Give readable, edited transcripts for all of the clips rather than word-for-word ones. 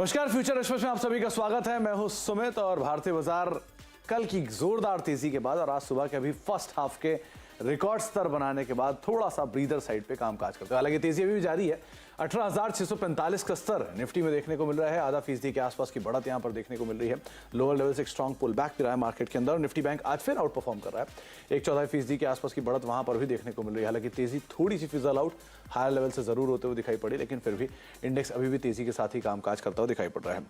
नमस्कार, future express में आप सभी का स्वागत है। मैं हूं सुमित और भारतीय बाजार कल की जोरदार तेजी के बाद और आज सुबह के अभी फर्स्ट हाफ के रिकॉर्ड स्तर बनाने के बाद थोड़ा सा ब्रीदर साइड पे कामकाज करते हैं। हालांकि तेजी अभी भी जारी है। 18,645 का स्तर निफ्टी में देखने को मिल रहा है। आधा फीसदी के आसपास की बढ़त यहां पर देखने को मिल रही है। लोअर लेवल से एक स्ट्रॉन्ग पुल बैक भी रहा है मार्केट के अंदर। निफ्टी बैंक आज फिर आउट परफॉर्म कर रहा है। 1/4% के आसपास की बढ़त वहां पर भी देखने को मिल रही है। हालांकि तेजी थोड़ी सी फिजल आउट हायर लेवल से जरूर होते हुए दिखाई पड़ी, लेकिन फिर भी इंडेक्स अभी भी तेजी के साथ ही कामकाज करता हुआ दिखाई पड़ रहा है।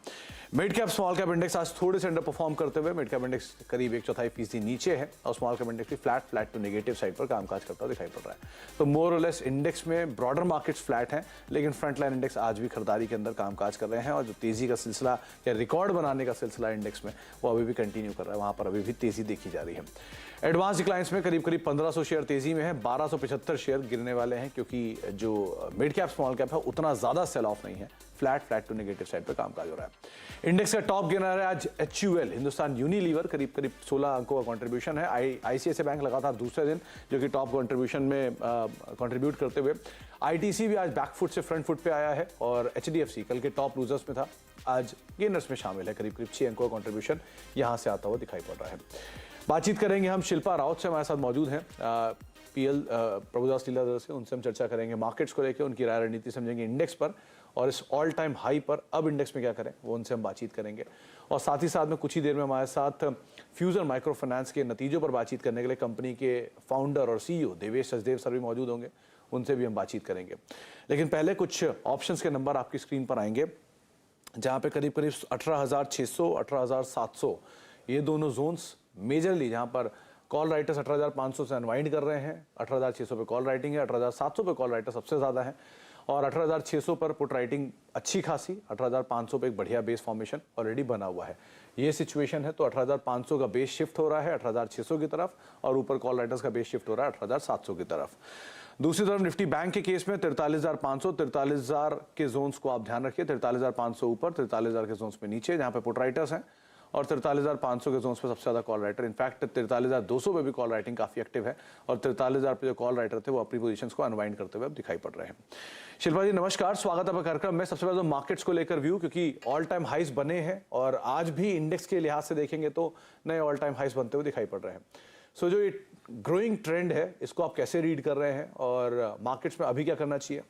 Mid cap small cap index आज थोड़े से अंडर परफॉर्म करते हुए मिड कैप इंडेक्स करीब 1/4% नीचे है और स्मॉल कैप इंडेक्स भी फ्लैट टू नेगेटिव साइड पर कामकाज करता हुआ दिखाई पड़ रहा है। तो मोर और लेस इंडेक्स में ब्रॉडर मार्केट्स फ्लैट हैं, लेकिन फ्रंट लाइन इंडेक्स आज भी खरीदारी के अंदर कामकाज कर रहे हैं और जो तेजी का सिलसिला या रिकॉर्ड बनाने का सिलसिला इंडेक्स में वो अभी भी कंटिन्यू कर रहा है। वहां पर अभी भी तेजी देखी जा रही है। एडवांस डिक्लाइंस में करीब 1500 शेयर तेजी में है। 1275 शेयर गिरने वाले हैं क्योंकि जो मिड कैप स्मॉल कैप है उतना ज्यादा सेल ऑफ नहीं है। फ्लैट टू नेगेटिव साइड पर कामकाज हो रहा है। इंडेक्स का टॉप गेनर है आज HUL हिंदुस्तान यूनिलीवर, करीब 16 अंकों का कंट्रीब्यूशन है। ICICI बैंक लगातार दूसरे दिन जो कि टॉप कंट्रीब्यूशन में कंट्रीब्यूट करते हुए। ITC भी आज बैकफुट से फ्रंट फुट पे आया है और HDFC कल के टॉप लूजर्स में था, आज गेनर्स में शामिल है। करीब 6 अंकों का कंट्रीब्यूशन यहां से आता हुआ दिखाई पड़ रहा है। बातचीत करेंगे हम शिल्पा राउत से, हमारे साथ मौजूद हैं PL प्रभुदास लीलाधर से। उनसे हम चर्चा करेंगे मार्केट्स को लेकर, उनकी राय रणनीति समझेंगे इंडेक्स पर और इस ऑल टाइम हाई पर अब इंडेक्स में क्या करें वो उनसे हम बातचीत करेंगे। और साथ ही साथ में कुछ ही देर में हमारे साथ फ्यूजन माइक्रो फाइनेंस के नतीजों पर बातचीत करने के लिए कंपनी के फाउंडर और CEO देवेश सचदेव सर भी मौजूद होंगे, उनसे भी हम बातचीत करेंगे। लेकिन पहले कुछ ऑप्शंस के नंबर आपकी स्क्रीन पर आएंगे, जहां पे करीब 18,600 18,700 ये दोनों जोन्स मेजरली, जहां पर कॉल राइटर्स 18,500 से अनवाइंड कर रहे हैं। 18,600 पे कॉल राइटिंग है, 18,700 पे कॉल राइटर सबसे ज्यादा है और 18,600 पर पुट राइटिंग अच्छी खासी। 18,500 पे एक बढ़िया बेस फॉर्मेशन ऑलरेडी बना हुआ है। ये सिचुएशन है तो 18,500 का बेस शिफ्ट हो रहा है 18,600 की तरफ और ऊपर कॉल राइटर्स का बेस शिफ्ट हो रहा है 18,700 की तरफ। दूसरी तरफ निफ्टी बैंक के केस में 43,500 43,000 के जोन्स को आप ध्यान रखिए। 43,500 ऊपर, 43,000 के जोन्स में नीचे जहां पे पुट राइटर्स हैं और 43,500 के जोन्स पे सबसे ज्यादा कॉल राइटर। इनफैक्ट 43,200 पे भी कॉल राइटिंग काफी एक्टिव है और 43,000 पे जो कॉल राइटर थे वो अपनी पोजीशंस को अनवाइंड करते हुए अब दिखाई पड़ रहे हैं। शिल्पा जी नमस्कार, स्वागत है आपका कार्यक्रम में। सबसे पहले तो मार्केट्स को लेकर व्यू, क्योंकि ऑल टाइम हाइस बने हैं और आज भी इंडेक्स के लिहाज से देखेंगे तो नए ऑल टाइम हाइस बनते हुए दिखाई पड़ रहे हैं। सो जो ये ग्रोइंग ट्रेंड है इसको आप कैसे रीड कर रहे हैं और मार्केट्स में अभी क्या करना चाहिए?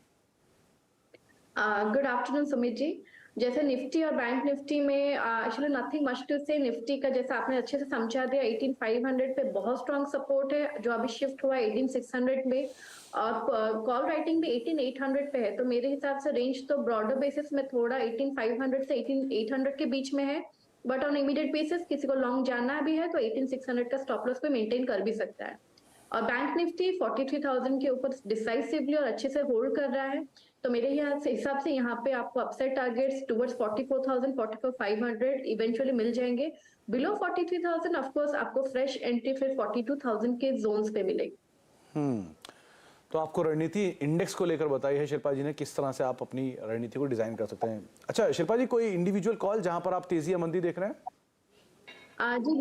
Good afternoon Sumit ji. जैसे निफ्टी और बैंक निफ्टी में एक्चुअली नथिंग मच टू से। निफ्टी का जैसा आपने अच्छे से समझा दिया, 18,500 पे बहुत स्ट्रॉन्ग सपोर्ट है जो अभी शिफ्ट हुआ है 18,600 में और कॉल राइटिंग भी 18,800 पे है। तो मेरे हिसाब से रेंज तो ब्रॉडर बेसिस में थोड़ा 18,500 से 18,800 के बीच में है, बट ऑन इमीडिएट बेसिस किसी को लॉन्ग जाना भी है तो 18,600 का स्टॉप लॉस पे मेंटेन कर भी सकता है। और बैंक निफ्टी 43,000 के ऊपर डिसाइसिवली और अच्छे से होल्ड कर रहा है। तो मेरे हिसाब से यहाँ पे आपको अपसाइड टारगेट्स टुवर्ड्स 44,000 44,500 इवेंचुअली मिल जाएंगे। बिलो 43,000 ऑफ कोर्स आपको फ्रेश एंट्री फिर 42,000 के जोन्स पे मिलेगी। तो आपको रणनीति इंडेक्स को लेकर बताई है शिल्पा जी ने, किस तरह से आप अपनी रणनीति को डिजाइन कर सकते हैं। अच्छा शिल्पा जी, कोई इंडिविजुअल कॉल जहां पर आप तेजी या मंदी देख रहे हैं? जी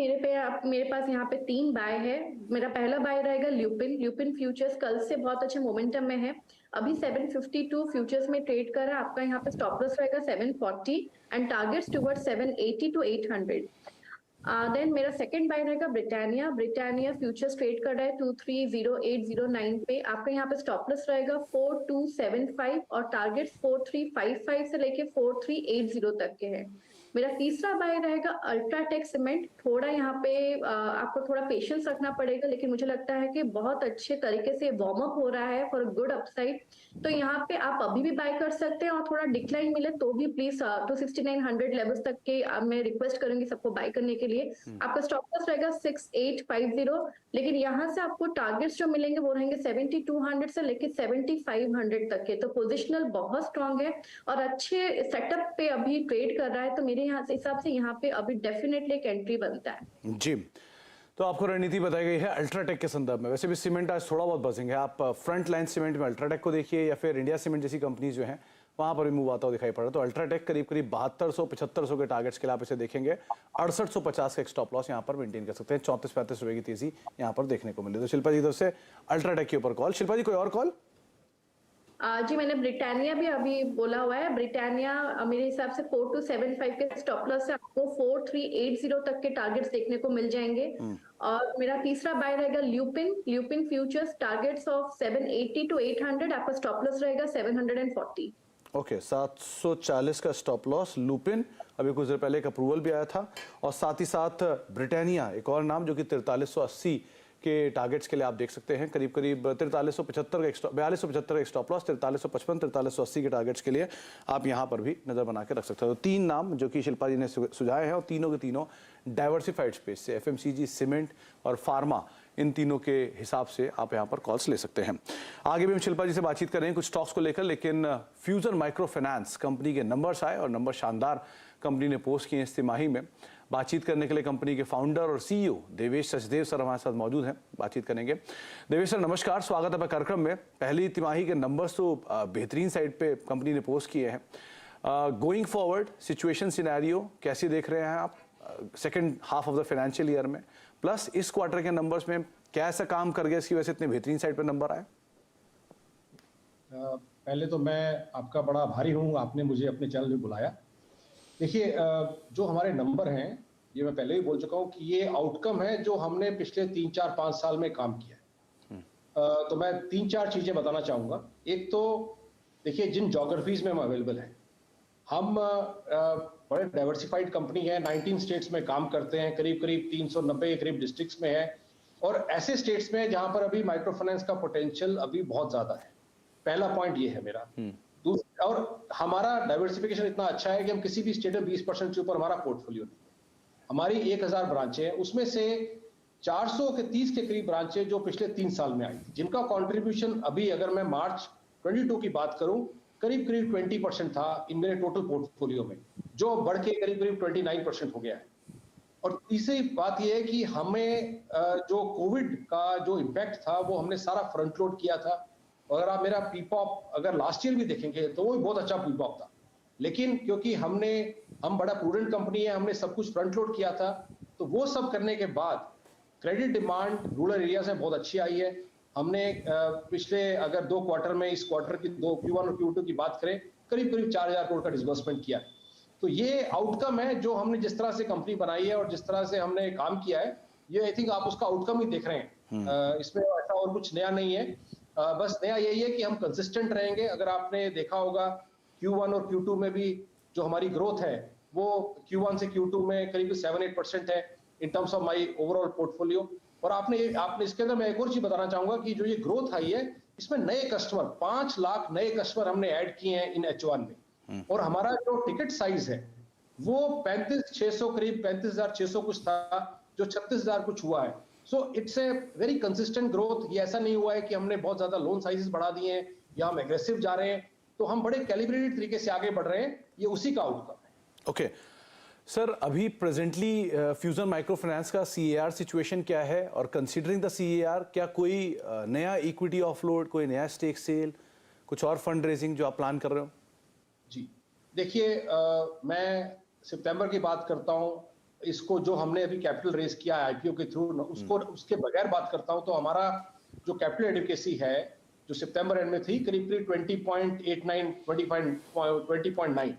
मेरे पास यहाँ पे 3 बाय है। मेरा पहला बाय रहेगा ल्यूपिन फ्यूचर्स कल से बहुत अच्छे मोमेंटम में है। अभी 752 फ्यूचर्स में ट्रेड कर रहा है। आपका यहाँ पे स्टॉप लॉस रहेगा 740 and targets towards 780 to 800। Then मेरा सेकंड बाय रहेगा ब्रिटानिया फ्यूचर्स ट्रेड कर रहा है 230809 पे। आपका यहाँ पे स्टॉप लॉस रहेगा 4275 और टारगेट्स 4355 से लेके 4380 तक के हैं। मेरा तीसरा बाय रहेगा अल्ट्राटेक सीमेंट। थोड़ा यहाँ पे आपको थोड़ा पेशेंस रखना पड़ेगा, लेकिन मुझे लगता है कि बहुत अच्छे तरीके से वार्म अप हो रहा है फॉर गुड अपसाइड। तो यहाँ पे आप अभी भी बाय कर सकते हैं और थोड़ा डिक्लाइन मिले तो भी प्लीज 26900 लेवल्स तक के मैं रिक्वेस्ट करूंगी सबको बाय करने के लिए। आपका स्टॉप लॉस रहेगा 6850, लेकिन यहाँ से आपको टारगेट्स जो मिलेंगे वो रहेंगे 7200 से लेके 7500 तक के। तो पोजिशनल बहुत स्ट्रॉन्ग है और अच्छे सेटअप पे अभी ट्रेड कर रहा है। तो मेरे हिसाब से यहाँ पे अभी डेफिनेटली एक एंट्री बनता है जी। तो आपको रणनीति बताई गई है अल्ट्राटेक के संदर्भ में। वैसे भी सीमेंट आज थोड़ा बहुत बजेंगे, आप फ्रंट लाइन सीमेंट में अल्ट्राटेक को देखिए या फिर इंडिया सीमेंट जैसी कंपनीज जो हैं वहां पर भी मूव आता हुआ दिखाई पड़ रहा है। तो अल्ट्राटेक करीब 7200-7500 के टारगेट्स के लिए आप इसे देखेंगे। 6850 का एक स्टॉप लॉस यहाँ पर मेंटेन कर सकते हैं। 34-35 रुपए की तेजी यहाँ पर देखने को मिली। तो शिल्पा जी तरफ से अल्ट्राटेक के ऊपर कॉल। शिल्पा जी कोई और कॉल? जी मैंने ब्रिटानिया भी अभी बोला हुआ है। ब्रिटानिया मेरे हिसाब से 4275 के स्टॉप लॉस से आपको 4380 तक के टारगेट्स देखने को मिल जाएंगे। और मेरा तीसरा बाय रहेगा Lupin. Lupin futures targets of 780 to 800, आपका स्टॉप लॉस रहेगा 740। ओके 740 का स्टॉप लॉस लुपिन, अभी कुछ देर पहले एक अप्रूवल भी आया था। और साथ ही साथ ब्रिटानिया एक और नाम जो कि 4380 के टारगेट्स के लिए आप देख सकते हैं, करीब करीब 4375 का 4275 का स्टॉप लॉस, 4355 4380 के टारगेट्स के लिए आप यहां पर भी नजर बना के रख सकते हो। तो तीन नाम जो कि शिल्पा जी ने सुझाए हैं और तीनों के तीनों डाइवर्सिफाइड स्पेस से, एफएमसीजी, सीमेंट और फार्मा, इन तीनों के हिसाब से आप यहां पर कॉल्स ले सकते हैं। आगे भी हम शिल्पा जी से बातचीत करेंगे कुछ स्टॉक्स को लेकर, लेकिन फ्यूजन माइक्रो फाइनेंस कंपनी के नंबर्स आए और नंबर शानदार कंपनी ने पोस्ट किए इस तिमाही में। बातचीत करने के लिए कंपनी के फाउंडर और सीईओ देवेश सचदेव सर हमारे साथ मौजूद हैं, बातचीत करेंगे। देवेश सर नमस्कार, स्वागत है कार्यक्रम में। पहली तिमाही के नंबर्स तो बेहतरीन साइड पे कंपनी ने पोस्ट किए हैं। गोइंग फॉरवर्ड सिचुएशन सिनेरियो कैसे देख रहे हैं आप second half of the financial year में, प्लस इस क्वार्टर के नंबर्स में क्या ऐसा काम कर गया इसकी वजह से इतने बेहतरीन साइड पे नंबर आए? पहले तो मैं आपका बड़ा आभारी हूँ, आपने मुझे अपने चैनल में बुलाया। देखिए जो हमारे नंबर हैं, ये मैं पहले ही बोल चुका हूँ कि ये आउटकम है जो हमने पिछले 3-4-5 साल में काम किया है। तो मैं 3-4 चीजें बताना चाहूँगा। एक तो देखिए जिन ज्योग्राफीज में हम अवेलेबल हैं, हम बड़े डाइवर्सिफाइड कंपनी है, 19 स्टेट्स में काम करते हैं, करीब करीब 390 करीब डिस्ट्रिक्ट्स में है, और ऐसे स्टेट्स में जहां पर अभी माइक्रो फाइनेंस का पोटेंशियल अभी बहुत ज्यादा है। पहला पॉइंट ये है मेरा। और हमारा डाइवर्सिफिकेशन इतना अच्छा है कि हम किसी भी स्टेट में 20% से ऊपर हमारा पोर्टफोलियो नहीं है। हमारी 1000 ब्रांचें हैं, उसमें से 430 के करीब ब्रांचें जो पिछले 3 साल में आई, जिनका कंट्रीब्यूशन अभी अगर मैं मार्च 22 की बात करूं, करीब करीब 20% था इन मेरे टोटल पोर्टफोलियो में, जो बढ़ के करीब करीब 29% हो गया है। और तीसरी बात यह है कि हमें जो कोविड का जो इम्पैक्ट था वो हमने सारा फ्रंट लोड किया था। अगर आप मेरा पीपॉप अगर लास्ट ईयर भी देखेंगे तो वो भी बहुत अच्छा पीपॉप था, लेकिन क्योंकि हम बड़ा प्रूडेंट कंपनी है, हमने सब कुछ फ्रंट लोड किया था, तो वो सब करने के बाद क्रेडिट डिमांड रूरल एरियाज में बहुत अच्छी आई है। हमने पिछले अगर 2 क्वार्टर में, इस क्वार्टर की Q1 और Q2 की बात करें, करीब करीब 4000 करोड़ का डिसबर्समेंट किया। तो ये आउटकम है जो हमने जिस तरह से कंपनी बनाई है और जिस तरह से हमने काम किया है, ये आई थिंक आप उसका आउटकम ही देख रहे हैं। इसमें ऐसा और कुछ नया नहीं है। बस नया यही है कि हम कंसिस्टेंट रहेंगे। अगर आपने देखा होगा Q1 और Q2 में भी जो हमारी ग्रोथ है वो Q1 से Q2 में करीब 7-8% है in terms of my overall portfolio. और आपने इसके अंदर मैं एक और चीज बताना चाहूंगा कि जो ये ग्रोथ आई है, इसमें नए कस्टमर 5 लाख नए कस्टमर हमने ऐड किए हैं इन H1 में। और हमारा जो टिकट साइज है वो 35,600 करीब 35,600 कुछ था, जो 36,000 कुछ हुआ है। So it's a very consistent growth. ये ऐसा नहीं हुआ है कि हमने बहुत ज्यादा लोन साइजेस बढ़ा दिए हैं या हम एग्रेसिव जा रहे हैं, तो हम बड़े कैलिब्रेटेड तरीके से आगे बढ़ रहे हैं। ये उसी का आउटकम है। ओके सर, अभी प्रेजेंटली फ्यूजन माइक्रो फाइनेंस का CAR सिचुएशन क्या है, और कंसीडरिंग द CAR क्या कोई नया इक्विटी ऑफलोड, कोई नया स्टेक सेल, कुछ और फंड रेजिंग जो आप प्लान कर रहे हो? जी देखिए, मैं सितंबर की बात करता हूं, इसको जो हमने अभी कैपिटल रेज किया है IPO के थ्रू, उसके बगैर बात करता हूं, तो हमारा जो कैपिटल एडिक्वेसी है जो सितंबर एंड में थी करीब 20.89 20.9,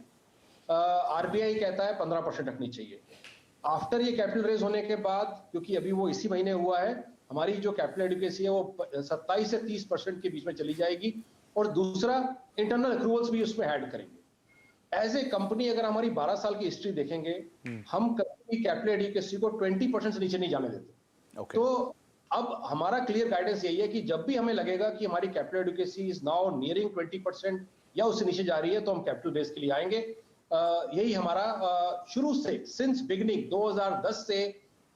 RBI कहता है 15% रखनी चाहिए। आफ्टर ये कैपिटल रेज होने के बाद, क्योंकि अभी वो इसी महीने हुआ है, हमारी जो कैपिटल एडिक्वेसी है वो 27 से 30% के बीच में चली जाएगी। और दूसरा, इंटरनल अक्रूवल्स भी उसमें ऐड करेंगे। एज ए कंपनी अगर हमारी 12 साल की हिस्ट्री देखेंगे, हम कभी कैपिटल एडिक्वेसी को 20% से नीचे नहीं जाने देते। तो अब हमारा क्लियर गाइडेंस यही है कि जब भी हमें लगेगा कि हमारी capital adequacy is now nearing 20% या उससे नीचे जा रही है, तो हम कैपिटल रेज के लिए आएंगे। यही हमारा शुरू से, सिंस बिगिनिंग 2010 से,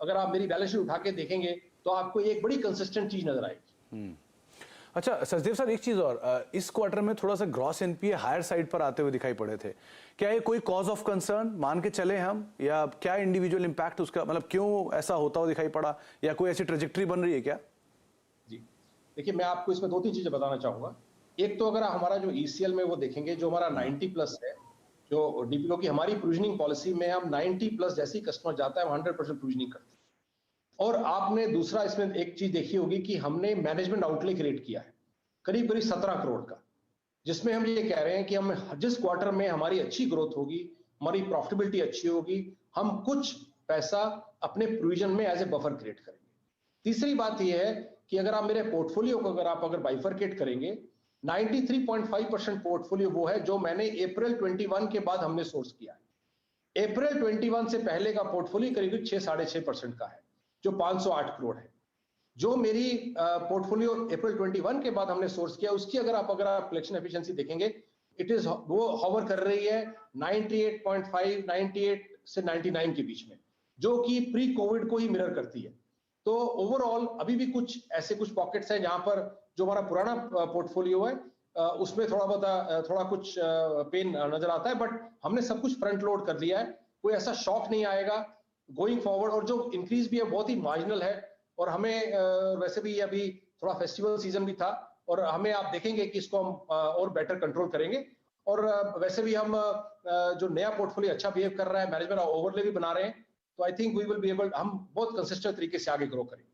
अगर आप मेरी बैलेंस शीट उठा के देखेंगे तो आपको एक बड़ी कंसिस्टेंट चीज नजर आएगी। अच्छा सचदेव सर, एक चीज और, इस क्वार्टर में थोड़ा सा ग्रॉस NPA हायर साइड पर आते हुए दिखाई पड़े थे। क्या ये कोई कॉज ऑफ कंसर्न मान के चले हम, या क्या इंडिविजुअल इंपैक्ट उसका, मतलब क्यों ऐसा होता हुआ दिखाई पड़ा, या कोई ऐसी ट्रेजेक्टरी बन रही है क्या? जी देखिए, मैं आपको इसमें 2-3 चीजें बताना चाहूंगा। एक तो अगर हमारा जो ECL में वो देखेंगे, जो हमारा 90+ है, जो DPO की हमारी प्रोविजनिंग पॉलिसी में हम 90+ जैसी कस्टमर जाता है 100% प्रोविजनिंग करते हैं। और आपने दूसरा इसमें एक चीज देखी होगी कि हमने मैनेजमेंट आउटले क्रिएट किया है करीब करीब 17 करोड़ का। जिसमें हम ये कह रहे हैं कि हम जिस क्वार्टर में हमारी अच्छी ग्रोथ होगी, हमारी प्रॉफिटेबिलिटी अच्छी होगी, हम कुछ पैसा अपने प्रोविजन में एज ए बफर क्रिएट करेंगे। तीसरी बात यह है कि अगर आप मेरे पोर्टफोलियो को अगर बाइफरकेट करेंगे, 93.5% पोर्टफोलियो वो है जो मैंने अप्रैल 21 के बाद हमने सोर्स किया है। अप्रैल 21 से पहले का पोर्टफोलियो करीब 6-6.5% का है, जो 508 करोड़ है। जो मेरी पोर्टफोलियो अप्रैल 21 के बाद हमने सोर्स किया, उसकी अगर आप कलेक्शन एफिशिएंसी देखेंगे, वो हॉवर कर रही है 98.5, 98 से 99 के बीच में, जो कि प्री कोविड को ही मिरर करती है। तो ओवरऑल अभी भी कुछ पॉकेट्स हैं जहां पर जो हमारा पुराना पोर्टफोलियो है उसमें थोड़ा कुछ पेन नजर आता है, बट हमने सब कुछ फ्रंट लोड कर दिया है, कोई ऐसा शॉक नहीं आएगा गोइंग फॉरवर्ड। और जो इंक्रीज भी है बहुत ही मार्जिनल है, और हमें वैसे भी अभी थोड़ा फेस्टिवल सीजन भी था, और हमें आप देखेंगे कि इसको हम और बेटर कंट्रोल करेंगे। और वैसे भी हम जो नया पोर्टफोलियो अच्छा बिहेव कर रहा है, मैनेजमेंट ओवरले भी बना रहे हैं, तो I think we will be able, हम बहुत कंसिस्टेंट तरीके से आगे ग्रो करेंगे।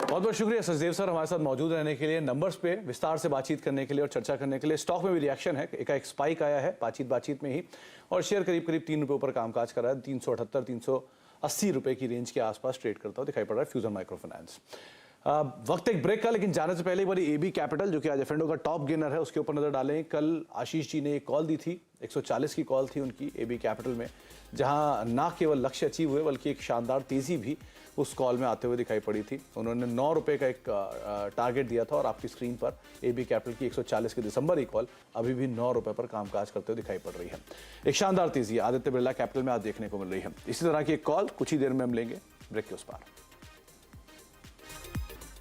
बहुत बहुत शुक्रिया सचदेव सर हमारे साथ मौजूद रहने के लिए, नंबर्स पे विस्तार से बातचीत करने के लिए और चर्चा करने के लिए। स्टॉक में भी रिएक्शन है, एक स्पाइक आया है बातचीत में ही, और शेयर करीब 3 रुपए ऊपर कामकाज कर रहा है। 378 380 रुपए की रेंज के आसपास ट्रेड करता हुआ दिखाई पड़ रहा है फ्यूजन माइक्रो फाइनेंस। वक्त एक ब्रेक का, लेकिन जाने से पहले एक बार एबी कैपिटल जो कि आज एफ&ओ का टॉप गेनर है उसके ऊपर नजर डालें। कल आशीष जी ने एक कॉल दी थी, 140 की कॉल थी उनकी एबी कैपिटल में, जहां ना केवल लक्ष्य अचीव हुए बल्कि एक शानदार तेजी भी उस कॉल में आते हुए दिखाई पड़ी थी। उन्होंने 9 रुपए का एक टारगेट दिया था, और आपकी स्क्रीन पर एबी कैपिटल की 140 की दिसंबर की कॉल अभी भी 9 रुपए पर कामकाज करते हुए दिखाई पड़ रही है। एक शानदार तेजी आदित्य बिरला कैपिटल में आज देखने को मिल रही है। इसी तरह की एक कॉल कुछ ही देर में हम लेंगे, ब्रेक के उस पार।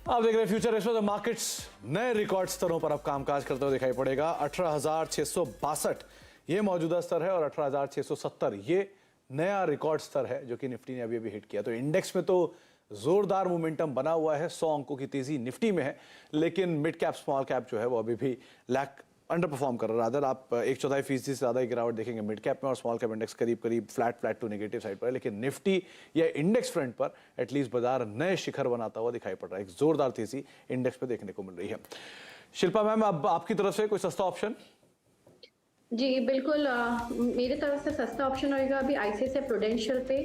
आप देख रहे हैं फ्यूचर एक्सप्रेस। तो मार्केट्स नए रिकॉर्ड स्तरों पर अब कामकाज करते हुए दिखाई पड़ेगा। 18,662 ये मौजूदा स्तर है, और 18,670 ये नया रिकॉर्ड स्तर है जो कि निफ्टी ने अभी हिट किया। तो इंडेक्स में तो जोरदार मोमेंटम बना हुआ है, 100 अंकों की तेजी निफ्टी में है, लेकिन मिड कैप स्मॉल कैप जो है वो अभी भी अंडर परफॉर्म कर रहा है। आप 1/4% से ज्यादा गिरावट देखेंगे मिड कैप में, और स्मॉल कैप इंडेक्स करीब फ्लैट टू नेगेटिव साइड पर है। लेकिन निफ्टी या इंडेक्स फ्रंट पर एटलीस्ट बाजार नए शिखर बनाता हुआ दिखाई पड़ रहा है। एक जोरदार तेजी इंडेक्स पे देखने को मिल रही है। शिल्पा मैम, अब आपकी तरफ से कोई सस्ता ऑप्शन? जी बिल्कुल, मेरी तरफ से सस्ता ऑप्शन होगा अभी आईसीआईसीआई प्रूडेंशियल पे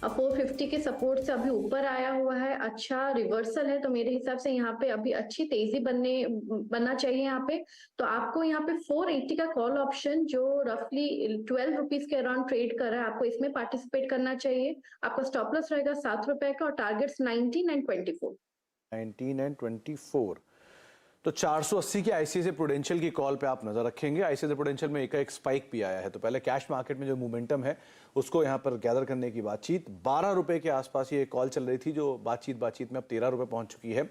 450 के सपोर्ट से अभी ऊपर आया हुआ है, अच्छा रिवर्सल है, तो मेरे हिसाब से यहाँ पे अभी अच्छी तेजी बनना चाहिए यहाँ पे। तो आपको यहाँ पे 480 का कॉल ऑप्शन जो रफली 12 रुपीज के अराउंड ट्रेड कर रहा है, आपको इसमें पार्टिसिपेट करना चाहिए। आपका स्टॉप लॉस रहेगा 7 रुपए का, और टारगेट्स 19 एंड 24। 19 एंड 24। तो 480 की आईसीआईसीआई प्रूडेंशियल की कॉल पे आप नजर रखेंगे। आईसीआईसीआई प्रूडेंशियल में एक स्पाइक भी आया है, तो पहले कैश मार्केट में जो मोमेंटम है उसको यहाँ पर गैदर करने की बातचीत। 12 रुपए के आसपास ये कॉल चल रही थी, जो बातचीत में अब 13 रुपए पहुंच चुकी है।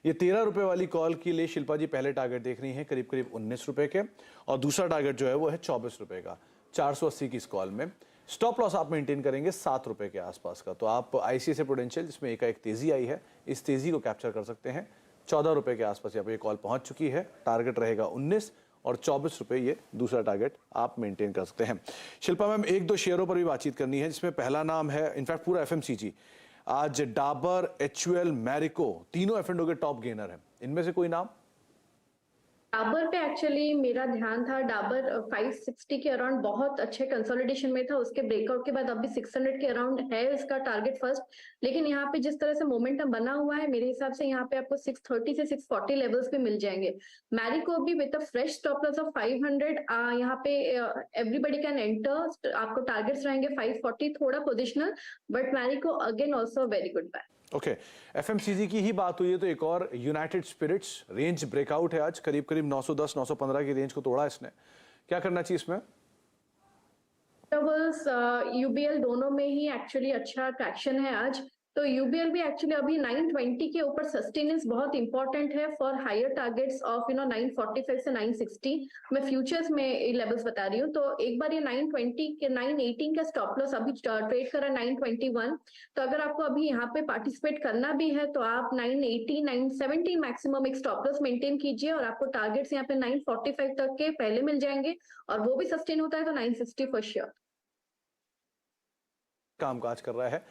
ये 13 रुपए वाली कॉल के लिए शिल्पा जी पहले टारगेट देख रही है करीब 19 रुपए के, और दूसरा टारगेट जो है वो है 24 रुपए का 480 की इस कॉल में। स्टॉप लॉस आप मेंटेन करेंगे 7 रुपए के आसपास का। तो आप आईसीआईसीआई प्रूडेंशियल जिसमें एक तेजी आई है, इस तेजी को कैप्चर कर सकते हैं। 14 रुपए के आसपास यहाँ पे ये कॉल पहुंच चुकी है, टारगेट रहेगा 19, और 24 रुपए ये दूसरा टारगेट आप मेंटेन कर सकते हैं। शिल्पा मैम, 1-2 शेयरों पर भी बातचीत करनी है, जिसमें पहला नाम है, इनफैक्ट पूरा एफएमसीजी। आज डाबर, एचयूएल, मैरिको तीनों एफ&ओ के टॉप गेनर हैं, इनमें से कोई नाम? डाबर पे एक्चुअली मेरा ध्यान था। डाबर 560 के अराउंड बहुत अच्छे कंसोलिडेशन में था, उसके ब्रेकआउट के बाद अभी 600 के अराउंड है इसका टारगेट फर्स्ट। लेकिन यहाँ पे जिस तरह से मोमेंटम बना हुआ है, मेरे हिसाब से यहाँ पे आपको 630 से 640 लेवल्स पे मिल जाएंगे। मैरिको भी with a fresh stop loss of 500, यहाँ पे एवरीबडी कैन एंटर। आपको टारगेट्स रहेंगे 540, थोड़ा positional, but Marico again also very good buy. Okay, FMCG की ही बात हुई है तो एक और यूनाइटेड स्पिरिट्स रेंज ब्रेकआउट है आज, करीब 910 915 की रेंज को तोड़ा इसने। क्या करना चाहिए इसमें? यूबीएल दोनों में ही एक्चुअली अच्छा ट्रैक्शन है आज। तो यूबीएल भी एक्चुअली अभी 920 के ऊपर सस्टेनेंस बहुत इंपॉर्टेंट है फॉर हायर टारगेट्स ऑफ 945 से 960। मैं फ्यूचर्स में लेवल्स बता रही हूँ। तो एक बार ये 920 के 918 का स्टॉप लॉस अभी ट्रेड करा 921। तो अगर आपको अभी यहाँ पे पार्टिसिपेट करना भी है तो आप 980 970 मैक्सिमम एक स्टॉप लॉस मेंटेन कीजिए, और आपको टारगेट्स यहाँ पे 945 तक के पहले मिल जाएंगे, और वो भी सस्टेन होता है तो 960 फॉर श्योर। कामकाज कर रहा है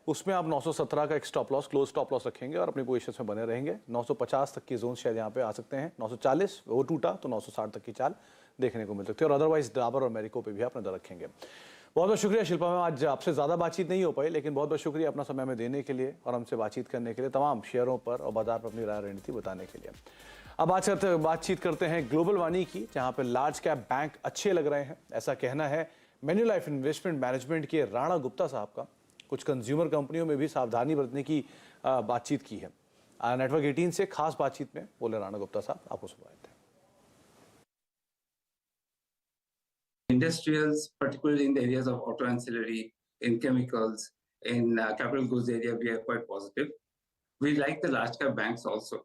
उसमें आप 917 का एक stop loss, close stop loss रखेंगे और अपनी पोजीशंस में बने रहेंगे। 950 तक की जोन शायद यहाँ पे आ सकते हैं। 940 वो टूटा तो 960 तक की चाल देखने को मिल सकती है। और अदरवाइज डाबर और मैरिको पे भी आप नजर रखेंगे। बहुत बहुत शुक्रिया शिल्पा मैम, आज आपसे ज़्यादा बातचीत नहीं हो पाई, लेकिन बहुत बहुत शुक्रिया अपना समय में देने के लिए और हमसे बातचीत करने के लिए, तमाम शेयरों पर और बाजार पर अपनी राय रणनीति बताने के लिए। अब बातचीत करते हैं ग्लोबल वानी की, जहाँ पे लार्ज कैप बैंक अच्छे लग रहे हैं, ऐसा कहना है मैन्युलाइफ इन्वेस्टमेंट मैनेजमेंट के राणा गुप्ता साहब का। कुछ कंज्यूमर कंपनियों में भी सावधानी बरतने की बातचीत की है। नेटवर्क 18 से खास बातचीत में बोले राणा गुप्ता साहब, आपको सुनवाते हैं। Industrials, particularly in the areas of auto ancillary, in chemicals, in capital goods area, we are quite positive. We like the large cap banks also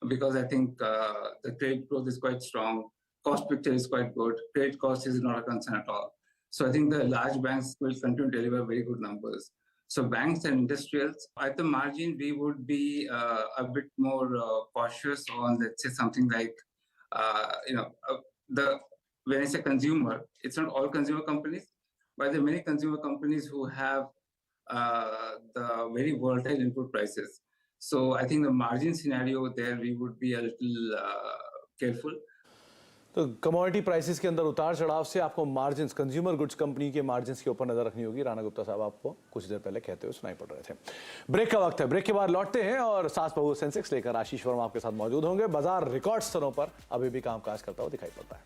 because I think the credit growth is quite strong, cost picture is quite good, credit cost is not a concern at all. So I think the large banks will continue to deliver very good numbers. So banks and industrials, at the margin, we would be a bit more cautious on, let's say, something like, when I say consumer, it's not all consumer companies, but there are many consumer companies who have the very volatile input prices. So I think the margin scenario there, we would be a little careful. तो commodity prices के अंदर उतार चढ़ाव से आपको margins, consumer goods company के margins के ऊपर नजर रखनी होगी। राणा गुप्ता साहब आपको कुछ देर पहले कहते हुए सुनाई पड़ रहे थे। ब्रेक का वक्त है, ब्रेक के बाद लौटते हैं और सास बहू सेंसेक्स लेकर आशीष वर्मा आपके साथ मौजूद होंगे। बाजार रिकॉर्ड स्तरों पर अभी भी कामकाज करता हुआ दिखाई पड़ता है।